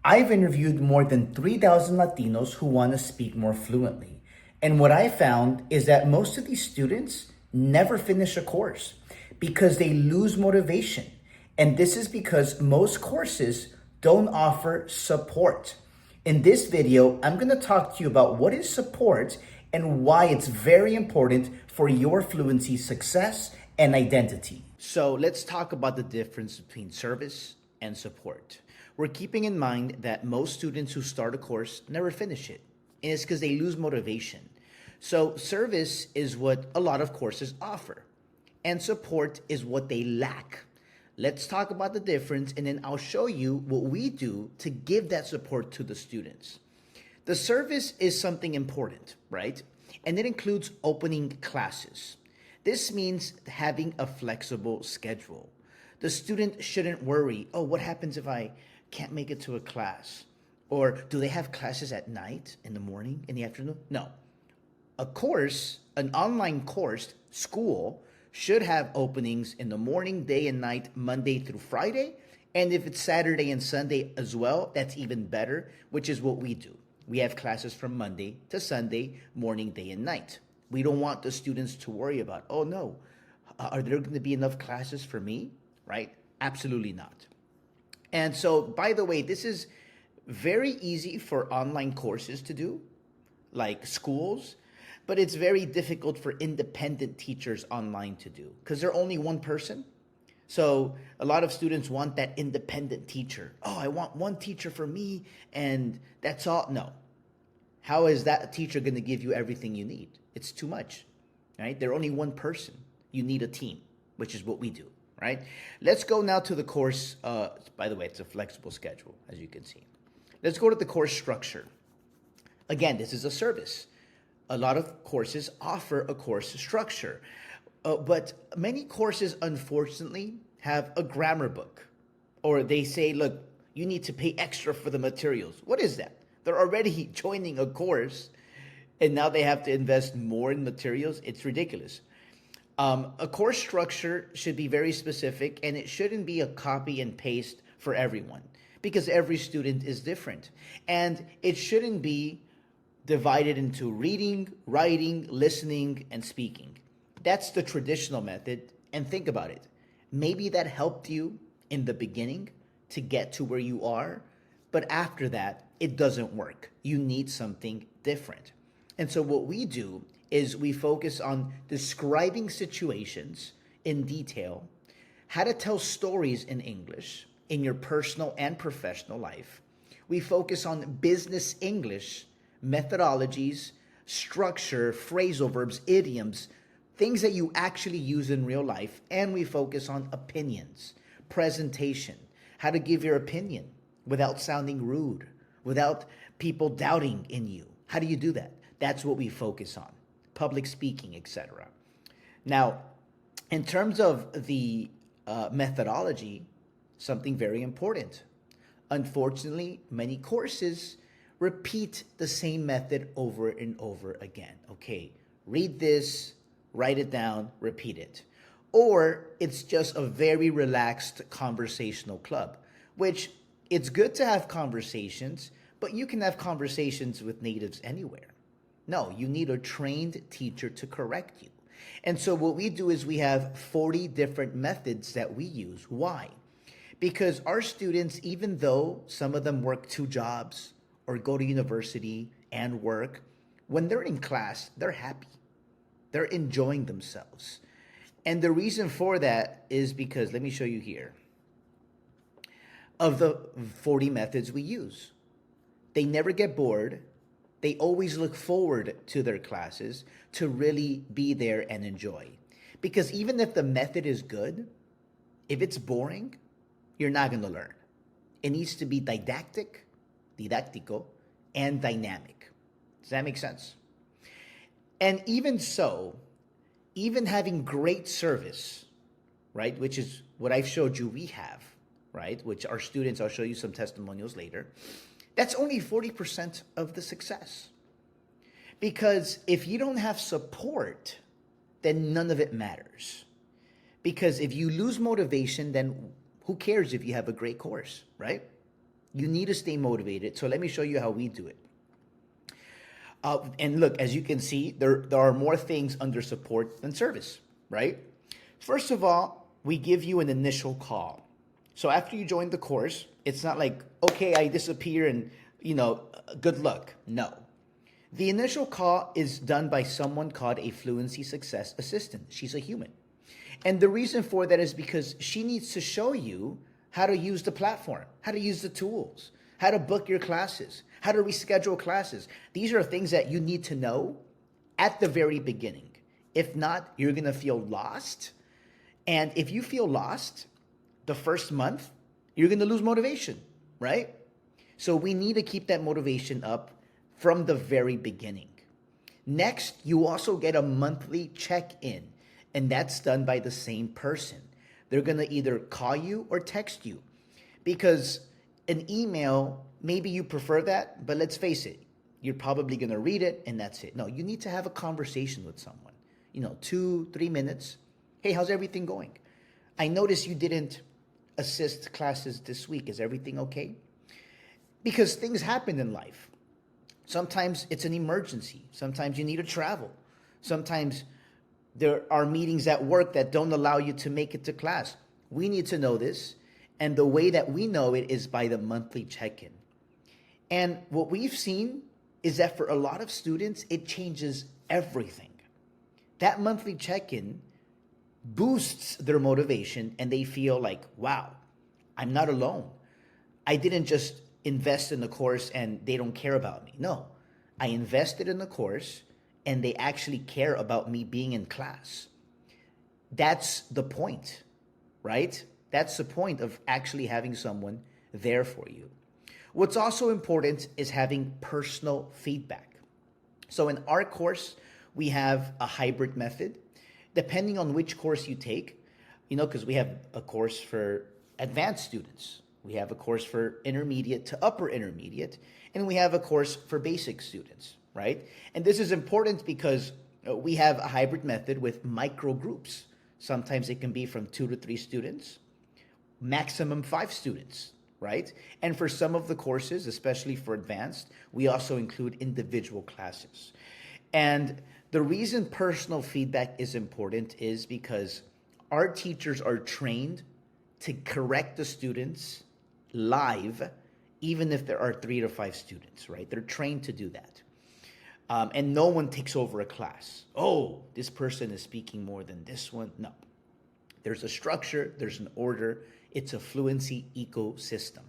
I've interviewed more than 3,000 Latinos who want to speak more fluently. And what I found is that most of these students never finish a course because they lose motivation. And this is because most courses don't offer support. In this video, I'm going to talk to you about what is support and why it's very important for your fluency success and identity. So let's talk about the difference between service and support. We're keeping in mind that most students who start a course never finish it, and it's because they lose motivation. So service is what a lot of courses offer, and support is what they lack. Let's talk about the difference, and then I'll show you what we do to give that support to the students. The service is something important, right? And it includes opening classes. This means having a flexible schedule. The student shouldn't worry, oh, what happens if I can't make it to a class? Or do they have classes at night, in the morning, in the afternoon? No. A course, an online course, school, should have openings in the morning, day and night, Monday through Friday. And if it's Saturday and Sunday as well, that's even better, which is what we do. We have classes from Monday to Sunday, morning, day, and night. We don't want the students to worry about, oh no, are there going to be enough classes for me, right? Absolutely not. And so, by the way, this is very easy for online courses to do, like schools, but it's very difficult for independent teachers online to do because they're only one person. So a lot of students want that independent teacher. Oh, I want one teacher for me and that's all. No. How is that teacher going to give you everything you need? It's too much, right? They're only one person. You need a team, which is what we do, right? Let's go now to the course. By the way, it's a flexible schedule, as you can see. Let's go to the course structure. Again, this is a service. A lot of courses offer a course structure, but many courses, unfortunately, have a grammar book, or they say, look, you need to pay extra for the materials. What is that? They're already joining a course, and now they have to invest more in materials. It's ridiculous. A course structure should be very specific, and it shouldn't be a copy and paste for everyone because every student is different. And it shouldn't be divided into reading, writing, listening, and speaking. That's the traditional method. And think about it. Maybe that helped you in the beginning to get to where you are, but after that, it doesn't work. You need something different. And so what we do is we focus on describing situations in detail, how to tell stories in English in your personal and professional life. We focus on business English, methodologies, structure, phrasal verbs, idioms, things that you actually use in real life. And we focus on opinions, presentation, how to give your opinion without sounding rude, without people doubting in you. How do you do that? That's what we focus on, public speaking, etc. Now, in terms of the methodology, something very important. Unfortunately, many courses repeat the same method over and over again. Okay, read this, write it down, repeat it. Or it's just a very relaxed conversational club, which it's good to have conversations, but you can have conversations with natives anywhere. No, you need a trained teacher to correct you. And so what we do is we have 40 different methods that we use. Why? Because our students, even though some of them work 2 jobs or go to university and work, when they're in class, they're happy. They're enjoying themselves. And the reason for that is because, let me show you here, of the 40 methods we use. They never get bored. They always look forward to their classes to really be there and enjoy. Because even if the method is good, if it's boring, you're not going to learn. It needs to be didactico, and dynamic. Does that make sense? And even so, even having great service, right, which is what I've showed you we have, right, which our students, I'll show you some testimonials later, that's only 40% of the success. Because if you don't have support, then none of it matters. Because if you lose motivation, then who cares if you have a great course, right? You need to stay motivated. So let me show you how we do it. And look, as you can see, there are more things under support than service, right? First of all, we give you an initial call. So after you join the course, it's not like, okay, I disappear and, good luck. No. The initial call is done by someone called a Fluency Success Assistant. She's a human. And the reason for that is because she needs to show you how to use the platform, how to use the tools, how to book your classes, how to reschedule classes. These are things that you need to know at the very beginning. If not, you're going to feel lost. And if you feel lost the first month, you're going to lose motivation, right? So we need to keep that motivation up from the very beginning. Next, you also get a monthly check-in, and that's done by the same person. They're going to either call you or text you, because an email, maybe you prefer that, but let's face it, you're probably going to read it and that's it. No, you need to have a conversation with someone, 2-3 minutes. Hey, how's everything going? I noticed you didn't assist classes this week. Is everything okay? Because things happen in life. Sometimes it's an emergency. Sometimes you need to travel. Sometimes there are meetings at work that don't allow you to make it to class. We need to know this. And the way that we know it is by the monthly check-in. And what we've seen is that for a lot of students, it changes everything. That monthly check-in boosts their motivation and they feel like, wow, I'm not alone. I didn't just invest in the course and they don't care about me. No, I invested in the course and they actually care about me being in class. That's the point, right? That's the point of actually having someone there for you. What's also important is having personal feedback. So in our course, we have a hybrid method. Depending on which course you take, because we have a course for advanced students, we have a course for intermediate to upper intermediate, and we have a course for basic students, right? And this is important because we have a hybrid method with micro groups. Sometimes it can be from 2 to 3 students, maximum 5 students, right? And for some of the courses, especially for advanced, we also include individual classes. And the reason personal feedback is important is because our teachers are trained to correct the students live, even if there are 3 to 5 students, right? They're trained to do that. And no one takes over a class. Oh, this person is speaking more than this one. No. There's a structure, there's an order. It's a fluency ecosystem.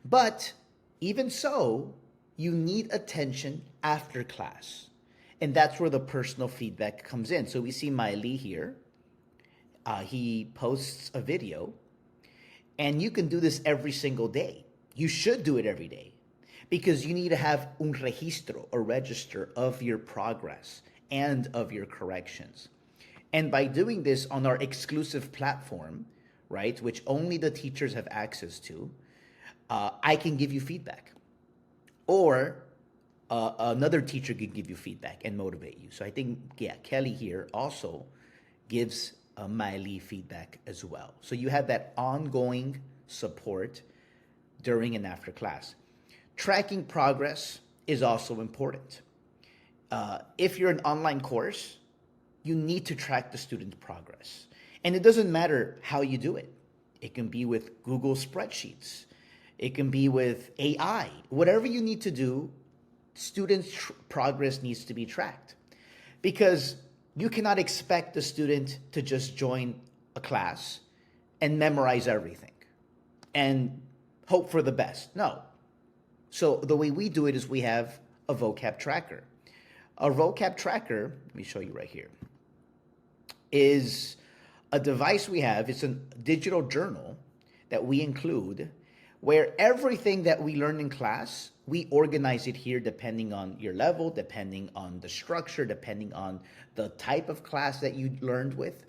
But even so, you need attention after class. And that's where the personal feedback comes in. So we see Miley here. He posts a video. And you can do this every single day. You should do it every day. Because you need to have un registro, a register of your progress and of your corrections. And by doing this on our exclusive platform, right, which only the teachers have access to, I can give you feedback. Or another teacher can give you feedback and motivate you. So I think, Kelly here also gives Miley feedback as well. So you have that ongoing support during and after class. Tracking progress is also important. If you're an online course, you need to track the student's progress. And it doesn't matter how you do it. It can be with Google spreadsheets. It can be with AI. Whatever you need to do, students' progress needs to be tracked. Because you cannot expect the student to just join a class and memorize everything and hope for the best. No. So the way we do it is we have a vocab tracker. A vocab tracker, let me show you right here, is a device we have. It's a digital journal that we include where everything that we learn in class, we organize it here depending on your level, depending on the structure, depending on the type of class that you learned with.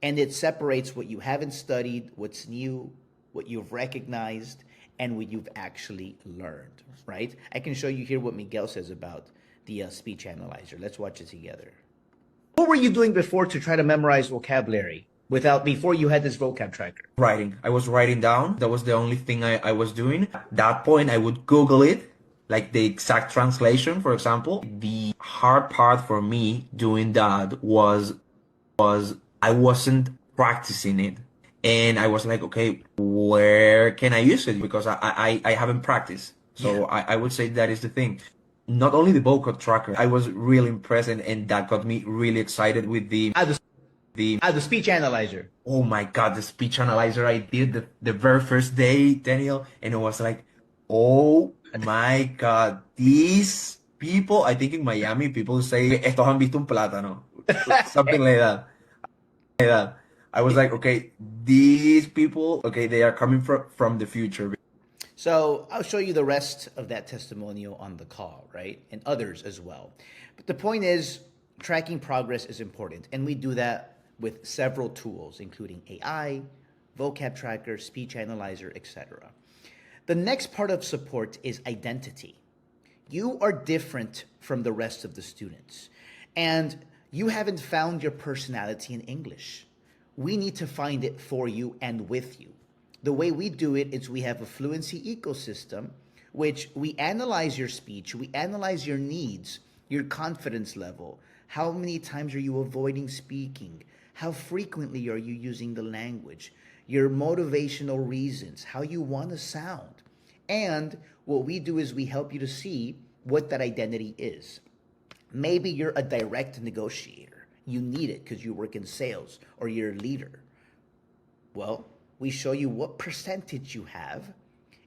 And it separates what you haven't studied, what's new, what you've recognized, and what you've actually learned, right? I can show you here what Miguel says about the speech analyzer. Let's watch it together. What were you doing before to try to memorize vocabulary? before you had this vocab tracker? Writing. I was writing down. That was the only thing I was doing. At that point, I would Google it, like the exact translation, for example. The hard part for me doing that was I wasn't practicing it. And I was like, okay, where can I use it? Because I haven't practiced. Yeah. So I would say that is the thing. Not only the vocal tracker, I was really impressed and that got me really excited with The speech analyzer. oh my God, the speech analyzer I did the very first day, Daniel, and it was like, oh my God, these people, I think in Miami, people say, estos han visto un plátano, something like that. I was like, okay, these people, okay, they are coming from the future. So I'll show you the rest of that testimonial on the call, right? And others as well. But the point is, tracking progress is important. And we do that with several tools, including AI, vocab tracker, speech analyzer, etc. The next part of support is identity. You are different from the rest of the students, and you haven't found your personality in English. We need to find it for you and with you. The way we do it is we have a fluency ecosystem, which we analyze your speech, we analyze your needs, your confidence level. How many times are you avoiding speaking? How frequently are you using the language? Your motivational reasons, how you want to sound. And what we do is we help you to see what that identity is. Maybe you're a direct negotiator. You need it because you work in sales or you're a leader. Well, we show you what percentage you have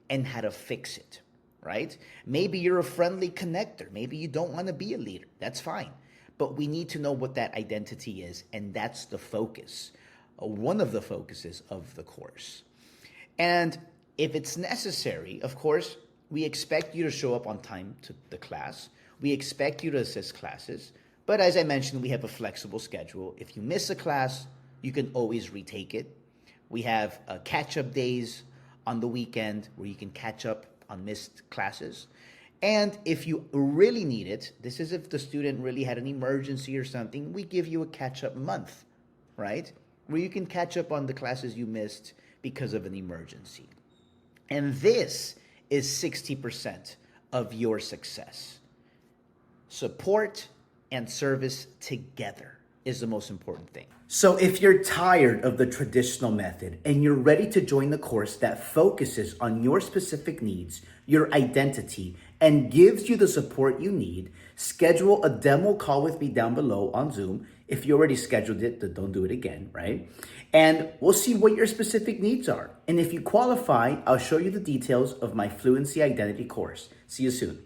and how to fix it, right? Maybe you're a friendly connector. Maybe you don't want to be a leader. That's fine. But we need to know what that identity is, and that's the focus, one of the focuses of the course. And if it's necessary, of course, we expect you to show up on time to the class. We expect you to assist classes. But as I mentioned, we have a flexible schedule. If you miss a class, you can always retake it. We have catch-up days on the weekend where you can catch up on missed classes. And if you really need it, this is if the student really had an emergency or something, we give you a catch-up month, right? Where you can catch up on the classes you missed because of an emergency. And this is 60% of your success. Support and service together is the most important thing. So if you're tired of the traditional method and you're ready to join the course that focuses on your specific needs, your identity, and gives you the support you need, schedule a demo call with me down below on Zoom. If you already scheduled it, then don't do it again, right? And we'll see what your specific needs are. And if you qualify, I'll show you the details of my Fluency Identity course. See you soon.